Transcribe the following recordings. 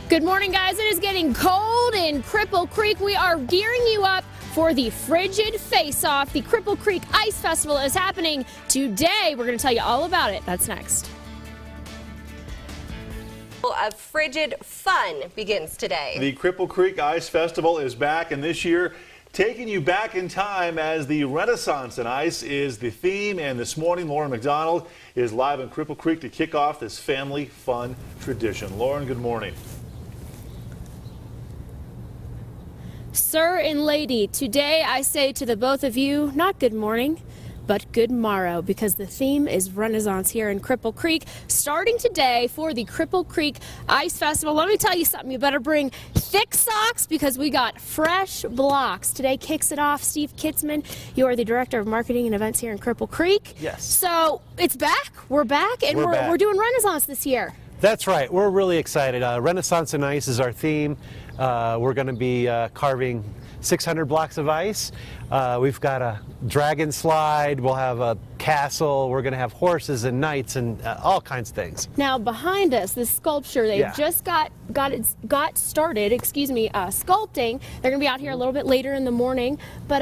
Good morning, guys. It is getting cold in Cripple Creek. We are gearing you up for the Frigid Face-Off. The Cripple Creek Ice Festival is happening today. We're going to tell you all about it. That's next. Of frigid fun begins today. The Cripple Creek Ice Festival is back, and this year taking you back in time as the Renaissance in Ice is the theme. And this morning, Lauren McDonald is live in Cripple Creek to kick off this family fun tradition. Lauren, good morning. Sir and lady, today I say to the both of you, not good morning, but good morrow, because the theme is Renaissance here in Cripple Creek, starting today for the Cripple Creek Ice Festival. Let me tell you something, you better bring thick socks because we got fresh blocks. Today kicks it off. Steve Kitzman, you are the Director of Marketing and Events here in Cripple Creek. Yes. So it's back, we're back, and we're doing Renaissance this year. That's right, we're really excited. Renaissance and Ice is our theme. We're going to be carving 600 blocks of ice. We've got a dragon slide, we'll have a castle, we're going to have horses and knights and all kinds of things. Now behind us, this sculpture, they just got started, sculpting. They're going to be out here a little bit later in the morning, but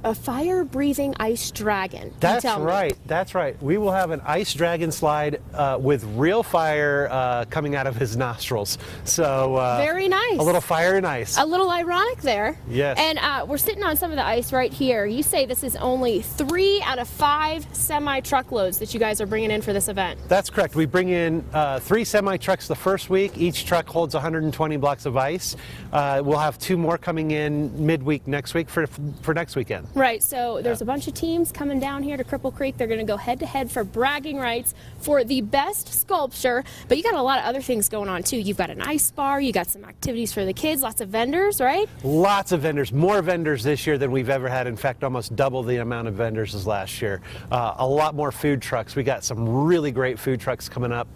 a fire-breathing ice dragon. That's right, that's right. We will have an ice dragon slide with real fire coming out of his nostrils. So very nice. A little fire and ice. A little ironic there. Yes. And we're sitting on some of the ice right here. You say this is only 3 out of 5 semi-truckloads that you guys are bringing in for this event. That's correct. We bring in 3 semi-trucks the first week. Each truck holds 120 blocks of ice. We'll have 2 more coming in midweek next week for next weekend. Right, so there's a bunch of teams coming down here to Cripple Creek. They're going to go head-to-head for bragging rights for the best sculpture, but you got a lot of other things going on too. You've got an ice bar, you got some activities for the kids, lots of vendors, right? Lots of vendors, more vendors this year than we've ever had. In fact, almost double the amount of vendors as last year. A lot more food trucks. We got some really great food trucks coming up.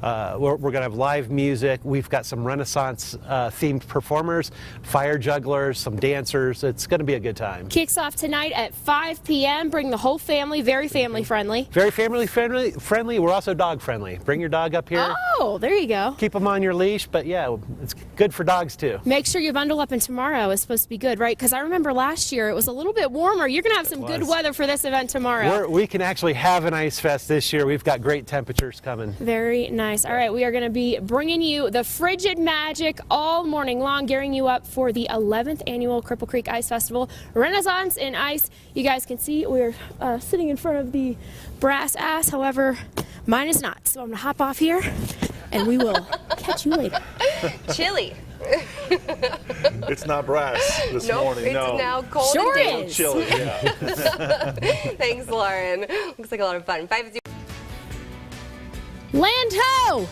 We're going to have live music. We've got some Renaissance themed performers, fire jugglers, some dancers. It's going to be a good time. Kicks off tonight at 5 p.m. Bring the whole family. Very family friendly. Very family friendly. We're also dog friendly. Bring your dog up here. Oh, there you go. Keep them on your leash, but yeah, it's good for dogs too. Make sure you bundle up, and tomorrow is supposed to be good, right? Because I remember last year it was a little bit warmer. You're going to have some good weather for this event tomorrow. We can actually have an ice fest this year. We've got great temperatures coming. Very nice. All right, we are going to be bringing you the frigid magic all morning long, gearing you up for the 11th annual Cripple Creek Ice Festival, Renaissance in Ice. You guys can see we're sitting in front of the brass ass. However, mine is not. So I'm going to hop off here, and we will catch you later. Chilly. It's not brass this morning, no. It's now cold Sure and damp. is. Chilly, yeah. Thanks, Lauren. Looks like a lot of fun. 5-0. Land ho!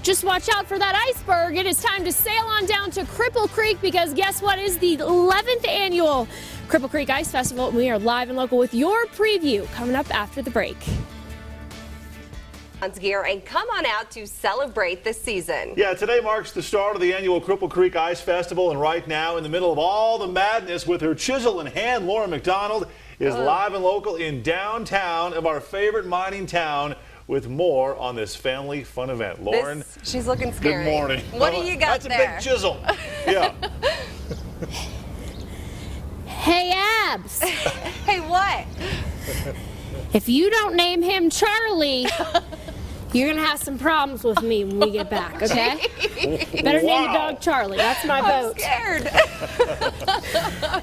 Just watch out for that iceberg. It is time to sail on down to Cripple Creek, because guess what? It is the 11th annual Cripple Creek Ice Festival. We are live and local with your preview coming up after the break. Gear and come on out to celebrate this season. Yeah, today marks the start of the annual Cripple Creek Ice Festival, and right now, in the middle of all the madness with her chisel in hand, Lauren McDonald is live and local in downtown of our favorite mining town with more on this family fun event. Lauren, she's looking scary. Good morning. What do you got there? That's a big chisel. Yeah. Hey, Abs. Hey, what? If you don't name him Charlie, you're going to have some problems with me when we get back, okay? Better name the dog Charlie. That's my vote. I'm scared.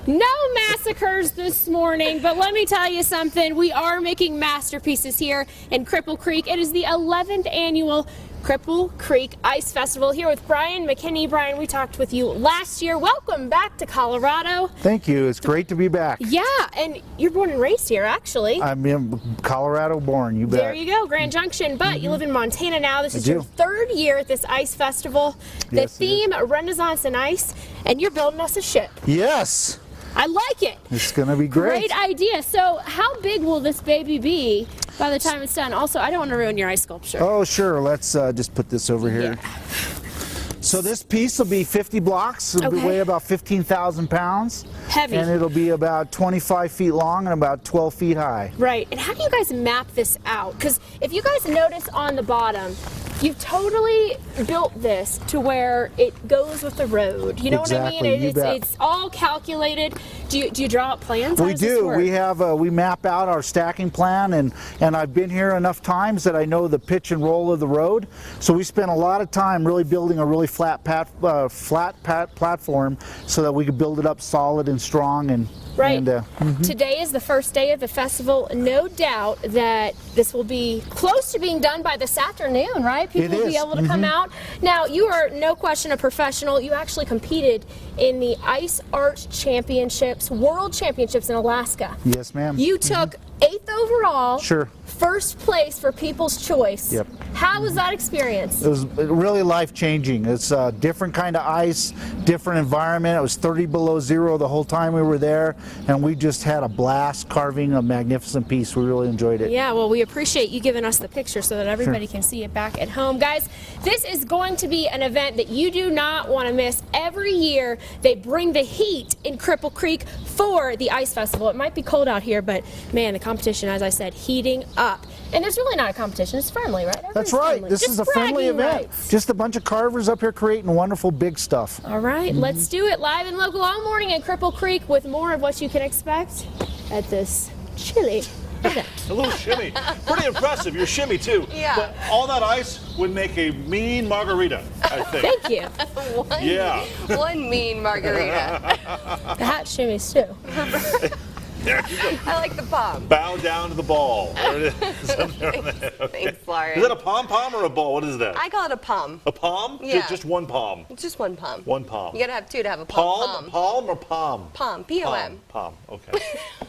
No massacres this morning, but let me tell you something. We are making masterpieces here in Cripple Creek. It is the 11th annual Cripple Creek Ice Festival, here with Brian McKinney. Brian, we talked with you last year. Welcome back to Colorado. Thank you. It's great to be back. Yeah, and you're born and raised here, actually. I'm in Colorado born, you bet. There you go, Grand Junction. But you live in Montana now. This is your 3rd year at this ice festival. The theme, Renaissance and Ice, and you're building us a ship. Yes. I like it. It's going to be great. Great idea. So how big will this baby be by the time it's done? Also, I don't want to ruin your ice sculpture. Oh, sure. Let's just put this over here. Yeah. So this piece will be 50 blocks. It'll weigh about 15,000 pounds. Heavy. And it'll be about 25 feet long and about 12 feet high. Right. And how do you guys map this out? Because if you guys notice on the bottom, You've totally built this to where it goes with the road. You know what I mean? Exactly, you bet. It's all calculated. Do you draw up plans? How We does this do. work? We map out our stacking plan, and I've been here enough times that I know the pitch and roll of the road. So we spent a lot of time really building a really flat platform so that we could build it up solid and strong. And Right. And, Today is the first day of the festival. No doubt that this will be close to being done by this afternoon, right? People will be able to come out. Now, you are no question a professional. You actually competed in the Ice Art Championships, World Championships in Alaska. Yes, ma'am. You took 8th overall. Sure. First place for People's Choice. Yep. How was that experience? It was really life-changing. It's a different kind of ice, different environment. It was 30 below zero the whole time we were there, and we just had a blast carving a magnificent piece. We really enjoyed it. Yeah, well, we appreciate you giving us the picture so that everybody can see it back at home. Guys, this is going to be an event that you do not want to miss. Every year, they bring the heat in Cripple Creek for the Ice Festival. It might be cold out here, but man, the competition, as I said, heating up. And there's really not a competition. It's friendly, right? That's right. Friendly. This Just is a friendly bragging event. rights. Just a bunch of carvers up here creating wonderful big stuff. All right, let's do it. Live and local all morning in Cripple Creek with more of what you can expect at this chilly event. A little shimmy. Pretty impressive. Your shimmy, too. Yeah. But all that ice would make a mean margarita, I think. Thank you. Yeah. One mean margarita. The hat shimmies too. There you go. I like the palm. Bow down to the ball. There it is. Thanks, Lauren. Is that a pom-pom or a ball? What is that? I call it a palm. A palm? Yeah. Just one palm. It's just one palm. One palm. You gotta have two to have a Palm? palm. Palm or palm? Palm. P-O-M. Palm. Okay.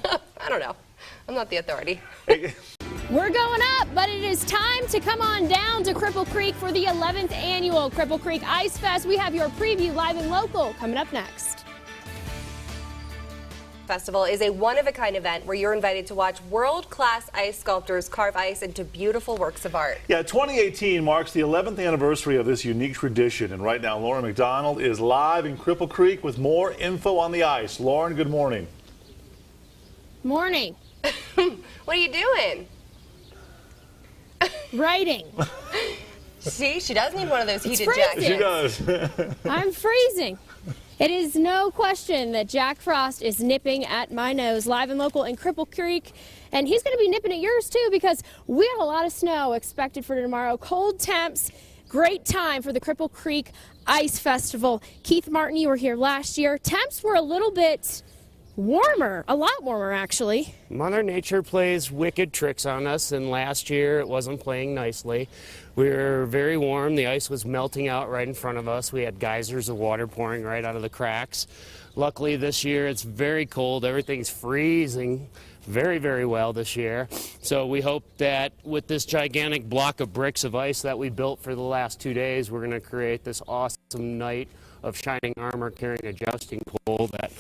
I don't know. I'm not the authority. We're going up, but it is time to come on down to Cripple Creek for the 11th annual Cripple Creek Ice Fest. We have your preview live and local coming up next. Festival is a one-of-a-kind event where you're invited to watch world-class ice sculptors carve ice into beautiful works of art. Yeah, 2018 marks the 11th anniversary of this unique tradition, and right now Lauren McDonald is live in Cripple Creek with more info on the ice. Lauren, good morning. Morning. What are you doing? Writing. See, she does need one of those heated freezing. She jackets. does. I'm freezing. It is no question that Jack Frost is nipping at my nose, live and local in Cripple Creek. And he's going to be nipping at yours too, because we have a lot of snow expected for tomorrow. Cold temps, great time for the Cripple Creek Ice Festival. Keith Martin, you were here last year. Temps were a little bit warmer, a lot warmer actually. Mother Nature plays wicked tricks on us, and last year it wasn't playing nicely. We were very warm. The ice was melting out right in front of us. We had geysers of water pouring right out of the cracks. Luckily this year it's very cold. Everything's freezing very, very well this year. So we hope that with this gigantic block of bricks of ice that we built for the last 2 days, we're going to create this awesome night of shining armor carrying a jousting pole that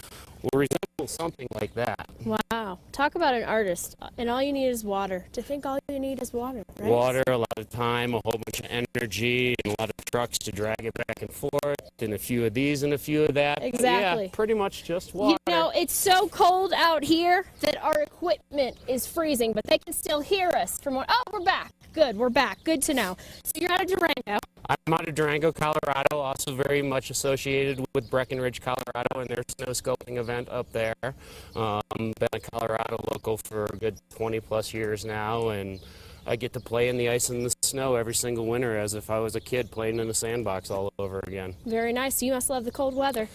will resemble something like that. Wow. Talk about an artist. And all you need is water. To think all you need is water, right? Water, a lot of time, a whole bunch of energy, and a lot of trucks to drag it back and forth, and a few of these and a few of that. Exactly. Yeah, pretty much just water. You know, it's so cold out here that our equipment is freezing, but they can still hear us from what. Oh, we're back. Good, we're back. Good to know. So you're out of Durango. I'm out of Durango, Colorado, also very much associated with Breckenridge, Colorado, and their snow scoping event up there. Been a Colorado local for a good 20-plus years now, and I get to play in the ice and the snow every single winter as if I was a kid playing in a sandbox all over again. Very nice. You must love the cold weather.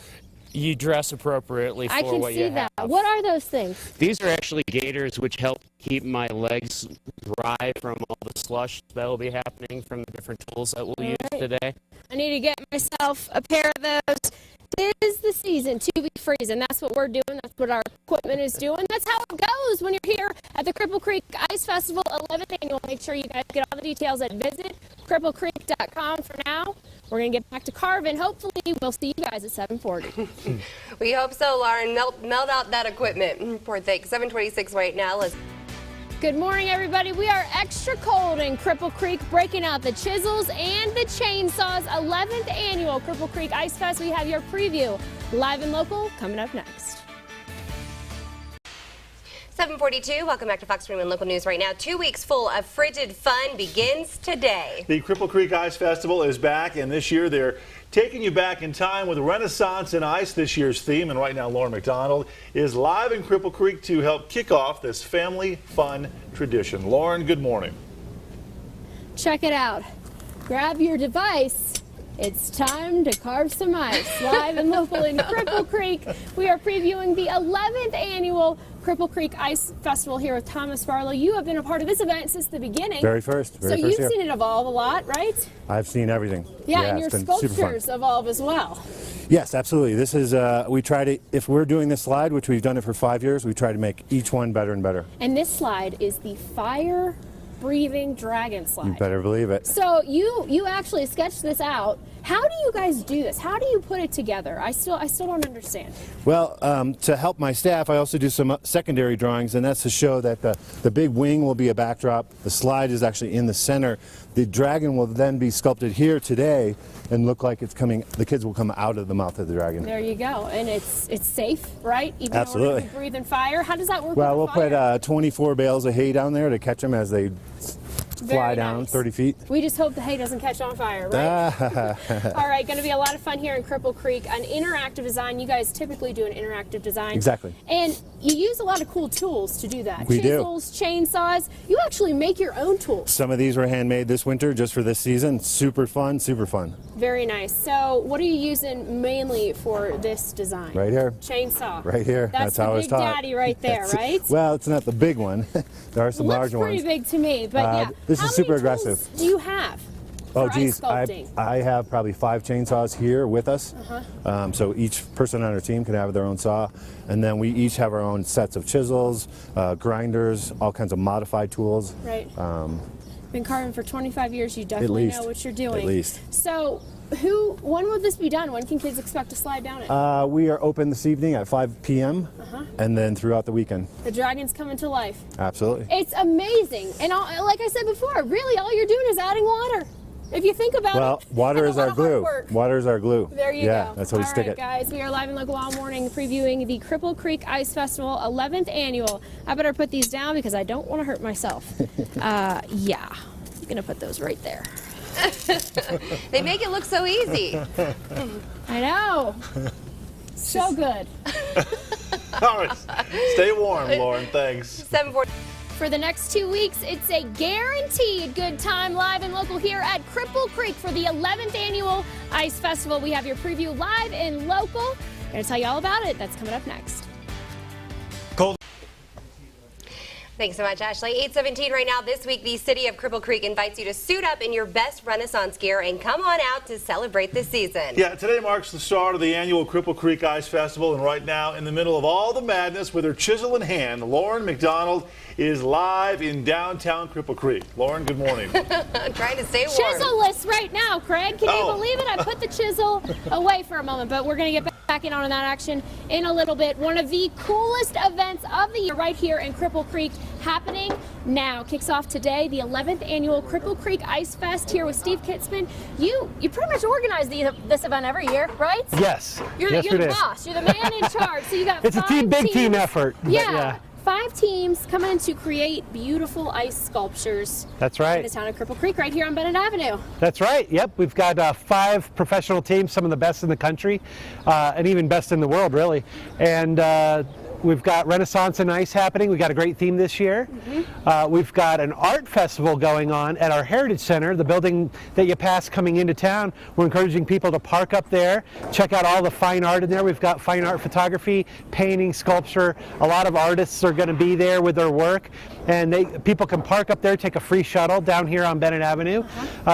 You dress appropriately I for can what see you that. have. What are those things? These are actually gaiters which help keep my legs dry from all the slush that will be happening from the different tools that we'll use today. I need to get myself a pair of those. This is the season to be freezing. That's what we're doing. That's what our equipment is doing. That's how it goes when you're here at the Cripple Creek Ice Festival 11th annual. Make sure you guys get all the details at visitcripplecreek.com. For now, we're going to get back to carving. Hopefully, we'll see you guys at 7:40. We hope so, Lauren. Melt out that equipment. Poor thing. 7:26 right now. Good morning, everybody. We are extra cold in Cripple Creek, breaking out the chisels and the chainsaws. 11th annual Cripple Creek Ice Fest. We have your preview live and local coming up next. 7:42. Welcome back to Fox 21 Local News right now. 2 weeks full of frigid fun begins today. The Cripple Creek Ice Festival is back, and this year they're taking you back in time with Renaissance and Ice, this year's theme. And right now, Lauren McDonald is live in Cripple Creek to help kick off this family fun tradition. Lauren, good morning. Check it out. Grab your device. It's time to carve some ice. Live and local in Cripple Creek, we are previewing the 11th annual Cripple Creek Ice Festival here with Thomas Barlow. You have been a part of this event since the beginning. Very first So you've seen it evolve a lot, right? I've seen everything. Yeah, and your it's been super fun. sculptures evolve as well. Yes, absolutely. This is, we try to, if we're doing this slide, which we've done it for 5 years, we try to make each one better and better. And this slide is the fire-breathing dragon slide. You better believe it. So you actually sketched this out. How do you guys do this? How do you put it together? I still don't understand. Well, to help my staff, I also do some secondary drawings, and that's to show that the big wing will be a backdrop. The slide is actually in the center. The dragon will then be sculpted here today and look like it's coming, the kids will come out of the mouth of the dragon. There you go. And it's safe, right? Even Absolutely. though we're gonna be breathing fire. How does that work Well, we'll with the fire? put 24 bales of hay down there to catch them as they fly down nice. 30 feet. We just hope the hay doesn't catch on fire, right? All right, going to be a lot of fun here in Cripple Creek. An interactive design. You guys typically do an interactive design. Exactly. And you use a lot of cool tools to do that. We do. Chisels, chainsaws. You actually make your own tools. Some of these were handmade this winter just for this season. Super fun, super fun. Very nice. So what are you using mainly for this design? Right here. Chainsaw. Right here. That's how the I was big taught. daddy right there, right? Well, it's not the big one. There are some Looks larger pretty ones. big to me, but yeah. This How is super many tools aggressive. do you have? Oh, for geez. ice sculpting? I have probably 5 chainsaws here with us. So each person on our team can have their own saw. And then we each have our own sets of chisels, grinders, all kinds of modified tools. Right. Been carving for 25 years. You definitely know what you're doing. At least. So, when will this be done? When can kids expect to slide down it? We are open this evening at 5 p.m. And then throughout the weekend. The dragon's coming to life. Absolutely. It's amazing. And like I said before, really all you're doing is adding water. If you think about it. Well, water is our glue. Water is our glue. There you go. Yeah, that's how we stick All right, it. guys, we are live and local all morning previewing the Cripple Creek Ice Festival 11th annual. I better put these down because I don't want to hurt myself. Yeah, I'm going to put those right there. They make it look so easy. I know. So good. All right, stay warm, Lauren. Thanks. 7:40. For the next 2 weeks, it's a guaranteed good time live and local here at Cripple Creek for the 11th annual Ice Festival. We have your preview live and local. I'm going to tell you all about it. That's coming up next. Thanks so much, Ashley. 8:17 right now. This week, the city of Cripple Creek invites you to suit up in your best Renaissance gear and come on out to celebrate this season. Yeah, today marks the start of the annual Cripple Creek Ice Festival, and right now, in the middle of all the madness with her chisel in hand, Lauren McDonald is live in downtown Cripple Creek. Lauren, good morning. I'm trying to stay warm. Chisel-less right now, Craig. Can you believe it? I put the chisel away for a moment, but we're going to get back in on that action in a little bit. One of the coolest events of the year right here in Cripple Creek happening now. Kicks off today, the 11th annual Cripple Creek Ice Fest here with Steve Kitzman. You pretty much organize this event every year, right? Yes. You're the boss. You're the man in charge. So you got It's a big team effort. but Yeah. 5 teams coming in to create beautiful ice sculptures. That's right. In the town of Cripple Creek, right here on Bennett Avenue. That's right. Yep. We've got 5 professional teams, some of the best in the country, and even best in the world, really. And we've got Renaissance and Ice happening. We've got a great theme this year. We've got an art festival going on at our Heritage Center, the building that you pass coming into town. We're encouraging people to park up there, check out all the fine art in there. We've got fine art photography, painting, sculpture. A lot of artists are going to be there with their work. And people can park up there, take a free shuttle down here on Bennett Avenue.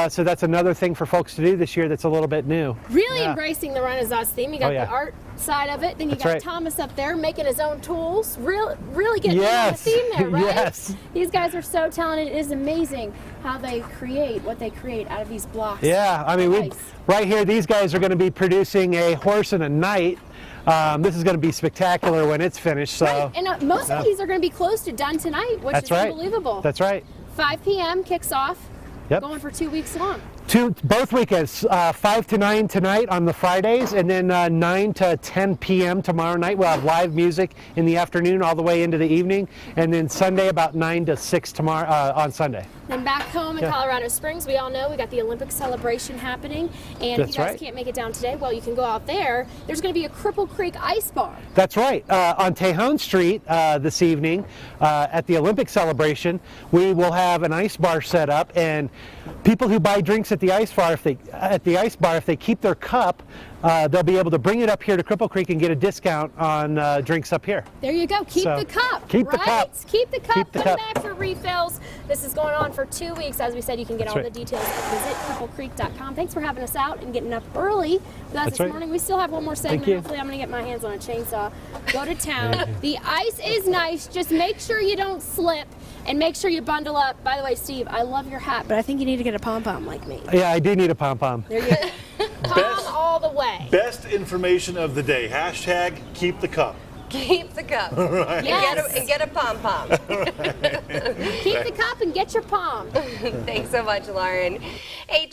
So that's another thing for folks to do this year that's a little bit new. Really embracing the Renaissance theme. You got the art side of it. Then you got right. Thomas up there making his own tools. Really getting on the theme there, right? Yes. These guys are so talented. It is amazing how they create what they create out of these blocks. Yeah, I mean, right here, these guys are going to be producing a horse and a knight. This is going to be spectacular when it's finished. So. Right. And most of these are going to be close to done tonight, which is unbelievable. That's right. 5 p.m. kicks off. Yep. Going for 2 weeks long. Both weekends, 5 to 9 tonight on the Fridays, and then 9 to 10 p.m. tomorrow night. We'll have live music in the afternoon all the way into the evening, and then Sunday about 9 to 6 tomorrow on Sunday. Then back home in Colorado Springs, we all know we got the Olympic celebration happening, and if you guys can't make it down today, well, you can go out there. There's going to be a Cripple Creek ice bar. That's right. On Tejon Street this evening at the Olympic celebration, we will have an ice bar set up, and people who buy drinks at the ice bar, if they keep their cup, they'll be able to bring it up here to Cripple Creek and get a discount on drinks up here. There you go. Keep the cup. Keep the cup. Keep the cup. Keep the Come cup. back for refills. This is going on for 2 weeks. As we said, you can get all the details at visitcripplecreek.com. Thanks for having us out and getting up early with us this morning. We still have one more segment. Hopefully I'm going to get my hands on a chainsaw. Go to town. The ice is nice. Just make sure you don't slip. And make sure you bundle up. By the way, Steve, I love your hat, but I think you need to get a pom-pom like me. Yeah, I do need a pom-pom. There you go. Pom all the way. Best information of the day. Hashtag keep the cup. Keep the cup. Right. Yes. And get a pom-pom. Keep the cup and get your palm. Thanks so much, Lauren. We're live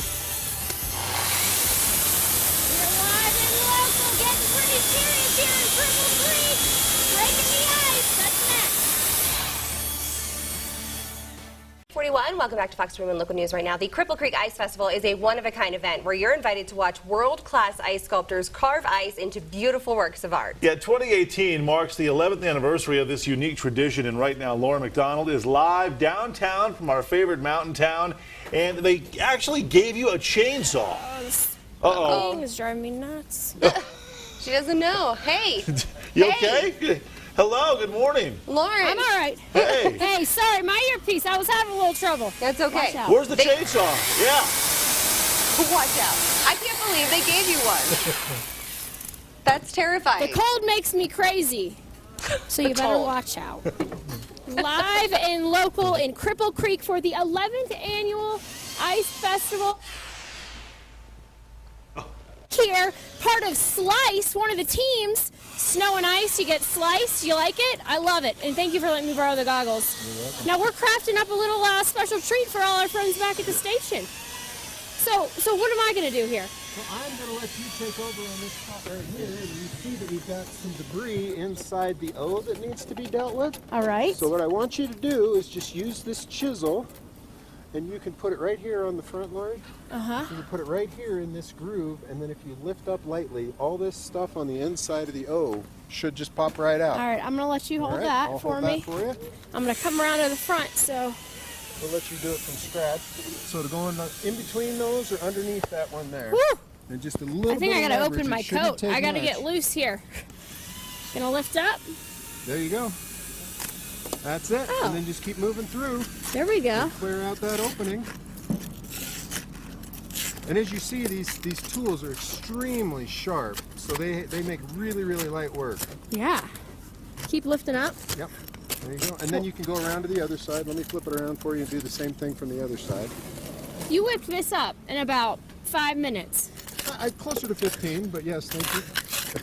and local, getting pretty serious here in Cripple Creek. Breaking the ice. That's next. 41, welcome back to Fox 21 Local News right now. The Cripple Creek Ice Festival is a one-of-a-kind event where you're invited to watch world-class ice sculptors carve ice into beautiful works of art. Yeah, 2018 marks the 11th anniversary of this unique tradition, and right now Laura McDonald is live downtown from our favorite mountain town, and they actually gave you a chainsaw. Uh-oh. This is driving me nuts. She doesn't know. Hey. You okay? Hello, good morning. Lauren. I'm all right. Hey. Hey, sorry, my earpiece. I was having a little trouble. That's okay. Watch out. Where's the chainsaw? Yeah. Watch out. I can't believe they gave you one. That's terrifying. The cold makes me crazy, so you better watch out. Live and local in Cripple Creek for the 11th annual Ice Festival. Here, part of Slice, one of the teams, Snow and Ice. You get Slice. You like it? I love it. And thank you for letting me borrow the goggles. Now we're crafting up a little special treat for all our friends back at the station. So what am I going to do here? Well, I'm going to let you take over on this spot right here. And you see that we've got some debris inside the O that needs to be dealt with. All right. So what I want you to do is just use this chisel, and you can put it right here on the front, Lori. Uh-huh. You can put it right here in this groove, and then if you lift up lightly, all this stuff on the inside of the O should just pop right out. All right, I'm going to let you hold All right, that I'll for hold me. that for you. I'm going to come around to the front, so. We'll let you do it from scratch. So to go in between those or underneath that one there. Woo! And just a little I think I bit got to of leverage. open my It shouldn't coat. take I got to much. get loose here. Gonna lift up. There you go. That's it. Oh. And then just keep moving through. There we go. Clear out that opening. And as you see, these tools are extremely sharp, so they make really, really light work. Yeah. Keep lifting up. Yep. There you go. And then you can go around to the other side. Let me flip it around for you and do the same thing from the other side. You whipped this up in about 5 minutes. Closer to 15, but yes, thank you.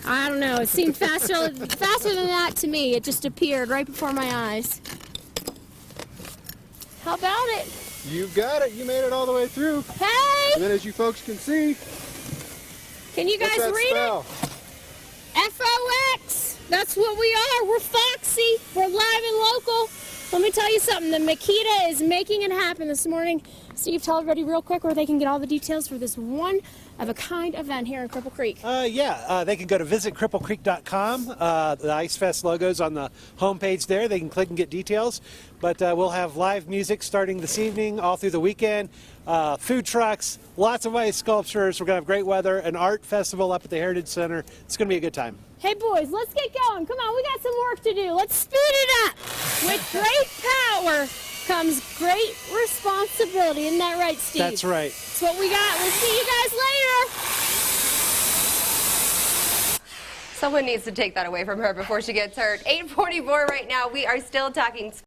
I don't know. It seemed faster than that to me. It just appeared right before my eyes. How about it? You got it. You made it all the way through. Hey! And then as you folks can see, Can you guys what's that read spell? it? FOX. That's what we are. We're Foxy. We're live and local. Let me tell you something. The Makita is making it happen this morning. Steve, tell everybody real quick where they can get all the details for this one-of-a-kind event here in Cripple Creek. They can go to visitcripplecreek.com. The Ice Fest logo's on the homepage there. They can click and get details. But we'll have live music starting this evening, all through the weekend. Food trucks, lots of ice sculptures. We're going to have great weather, an art festival up at the Heritage Center. It's going to be a good time. Hey, boys, let's get going. Come on, we got some work to do. Let's speed it up. With great power comes great responsibility. Isn't that right, Steve? That's right. That's what we got. We'll see you guys later. Someone needs to take that away from her before she gets hurt. 8:44 right now. We are still talking